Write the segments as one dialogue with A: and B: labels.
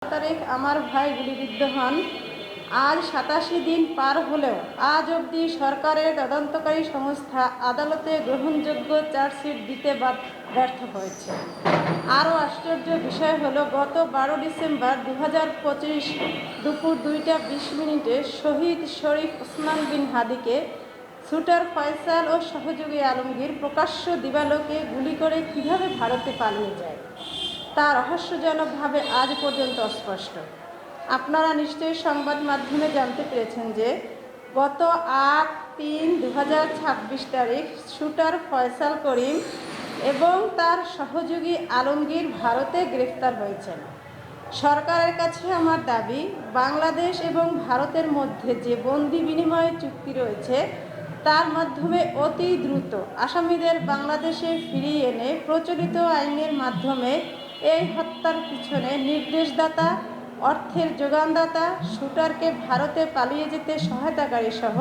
A: তারিখ আমার ভাই গুলিবিদ্ধ হন। আজ ৮৭ দিন পার হলেও আজ অবধি সরকারের তদন্তকারী সংস্থা আদালতে গ্রহণযোগ্য চার্জশিট দিতে ব্যর্থ হয়েছে। আরও আশ্চর্য বিষয় হলো, গত ১২ ডিসেম্বর ২০২৫ দুপুর ২টা ২০ মিনিটে শহীদ শরীফ ওসমান বিন হাদিকে শুটার ফয়সাল ও সহযোগী আলমগীর প্রকাশ্য দিবালোকে গুলি করে কীভাবে ভারতে পালিয়ে যায় তা রহস্যজনকভাবে আজ পর্যন্ত অস্পষ্ট। আপনারা নিশ্চয়ই সংবাদ মাধ্যমে জানতে পেরেছেন যে গত ৮/৩/২০২৬ তারিখ শুটার ফয়সাল করিম এবং তার সহযোগী আলমগীর ভারতে গ্রেফতার হয়েছেন। সরকারের কাছে আমার দাবি, বাংলাদেশ এবং ভারতের মধ্যে যে বন্দি বিনিময় চুক্তি রয়েছে তার মাধ্যমে অতি দ্রুত আসামিদের বাংলাদেশে ফিরিয়ে এনে প্রচলিত আইনের মাধ্যমে এই হত্যার পিছনে নির্দেশদাতা, অর্থের যোগানদাতা, শুটারকে ভারতে পালিয়ে যেতে সহায়তাকারী সহ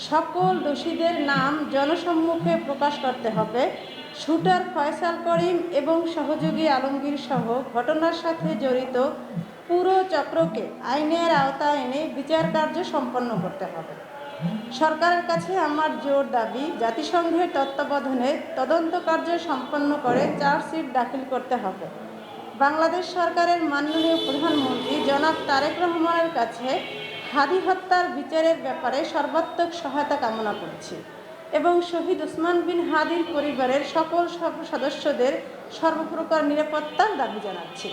A: সকল দোষীদের নাম জনসম্মুখে প্রকাশ করতে হবে। শুটার ফয়সাল করিম এবং সহযোগী আলমগীর সহ ঘটনার সাথে জড়িত পুরো চক্রকে আইনের আওতায় এনে বিচার কার্য সম্পন্ন করতে হবে। সরকারের কাছে আমার জোর দাবি, জাতিসংঘের তত্ত্বাবধানে তদন্ত কার্য সম্পন্ন করে চার্জশিট দাখিল করতে হবে। বাংলাদেশ সরকারের মাননীয় প্রধানমন্ত্রী জনাব তারেক রহমানের কাছে হাদি হত্যার বিচারের ব্যাপারে সর্বাত্মক সহায়তা কামনা করছি এবং শহীদ ওসমান বিন হাদির পরিবারের সকল সদস্যদের সর্বপ্রকার নিরাপত্তার দাবি জানাচ্ছি।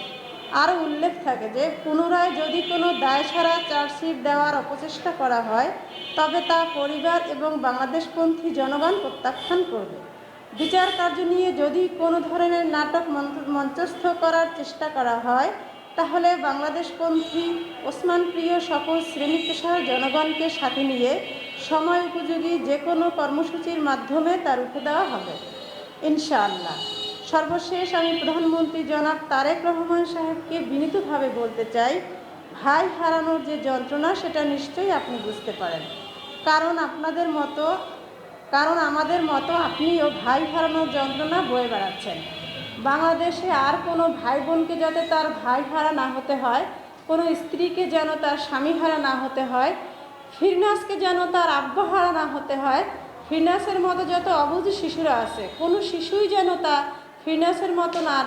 A: আরও উল্লেখ থাকে যে পুনরায় যদি কোনো দায়সারা চার্জশিট দেওয়ার অপচেষ্টা করা হয় তবে তা পরিবার এবং বাংলাদেশপন্থী জনগণ প্রত্যাখ্যান করবে। বিচার কার্য নিয়ে যদি কোনো ধরনের নাটক মঞ্চস্থ করার চেষ্টা করা হয় তাহলে বাংলাদেশপন্থী ওসমান প্রিয় সকল শ্রেণী পেশার জনগণকে সাথে নিয়ে সময় উপযোগী যে কোনো কর্মসূচির মাধ্যমে তা রুখে দেওয়া হবে ইনশাআল্লাহ। সর্বশেষ আমি প্রধানমন্ত্রী জনাব তারেক রহমান সাহেবকে বিনীতভাবে বলতে চাই, ভাই হারানোর যে যন্ত্রণা সেটা নিশ্চয়ই আপনি বুঝতে পারেন, কারণ আমাদের মতো আপনিও ভাই হারানোর যন্ত্রণা বয়ে বেড়াচ্ছেন। বাংলাদেশে আর কোনো ভাই বোনকে যাতে তার ভাই হারা না হতে হয়, কোনো স্ত্রীকে যেন তার স্বামী হারা না হতে হয়, ফিরনাসকে যেন তার আব্বা হারা না হতে হয়, ফিরনাসের মতো যত অবুঝ শিশুরা আছে কোনো শিশুই যেন তা ফিরনাসের মতন আর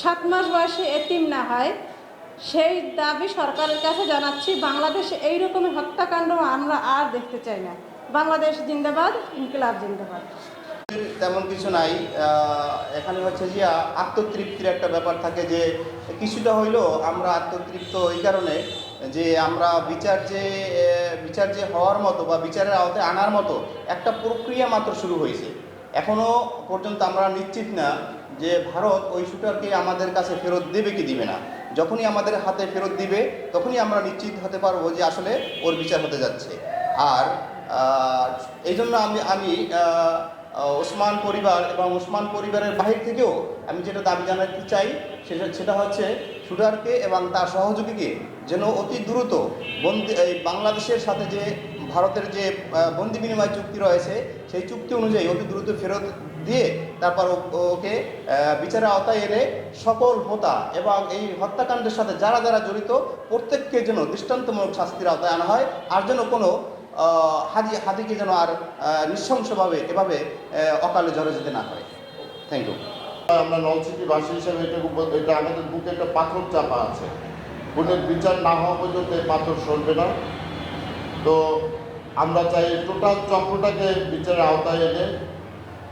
A: 7 মাস বয়সে এতিম না হয়, সেই দাবি সরকারের কাছে জানাচ্ছি। বাংলাদেশে এই রকমের হত্যাকাণ্ড আমরা আর দেখতে চাই না। বাংলাদেশ জিন্দাবাদ, ইনকিলাব জিন্দাবাদ।
B: তেমন কিছু নাই, এখানে হচ্ছে যে আত্মতৃপ্তির একটা ব্যাপার থাকে, যে কিছুটা হইলেও আমরা আত্মতৃপ্ত এই কারণে যে আমরা বিচার যে হওয়ার মতো বা বিচারের আওতায় আনার মতো একটা প্রক্রিয়া মাত্র শুরু হয়েছে। এখনও পর্যন্ত আমরা নিশ্চিত না যে ভারত ওই শুটারকে আমাদের কাছে ফেরত দেবে কি দিবে না। যখনই আমাদের হাতে ফেরত দিবে তখনই আমরা নিশ্চিত হতে পারবো যে আসলে ওর বিচার হতে যাচ্ছে। আর এই জন্য আমি ওসমান পরিবার এবং ওসমান পরিবারের বাহির থেকেও আমি যেটা দাবি জানাতে চাই সেটা হচ্ছে শুটারকে এবং তার সহযোগীকে যেন অতি দ্রুত বাংলাদেশের সাথে যে ভারতের যে বন্দি বিনিময় চুক্তি রয়েছে সেই চুক্তি অনুযায়ী অতি দ্রুত ফেরত দিয়ে তারপর ওকে বিচারের আওতায় এনে সকল হোতা এবং এই হত্যাকাণ্ডের সাথে যারা যারা জড়িত প্রত্যেককে যেন দৃষ্টান্তমূলক শাস্তির আওতায় আনা হয়, আর যেন কোনো হাদিকে যেন আর নৃশংসভাবে এভাবে অকালে ঝরে যেতে না হয়। Thank you.
C: আমরা নলছিটিবাসী হিসেবে এটা আমাদের বুকে একটা পাথর চাপা আছে। খুনের বিচার না হওয়া পর্যন্ত এই পাথর সরবে না। তো আমরা চাই টোটাল চক্রটাকে বিচারের আওতায় এনে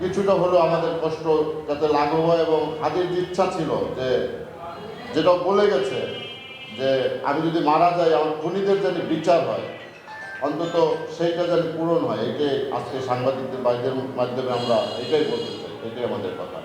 C: কিছুটা হলেও আমাদের কষ্ট যাতে লাঘব হয়, এবং হাদির ইচ্ছা ছিল যে যেটাও বলে গেছে যে আমি যদি মারা যাই আমার খুনিদের যেন বিচার হয়, অন্তত সেইটা যেন পূরণ হয়। এটাই আজকে সাংবাদিকদের মাধ্যমে আমরা এটাই বলতে চাই, এটাই আমাদের কথা।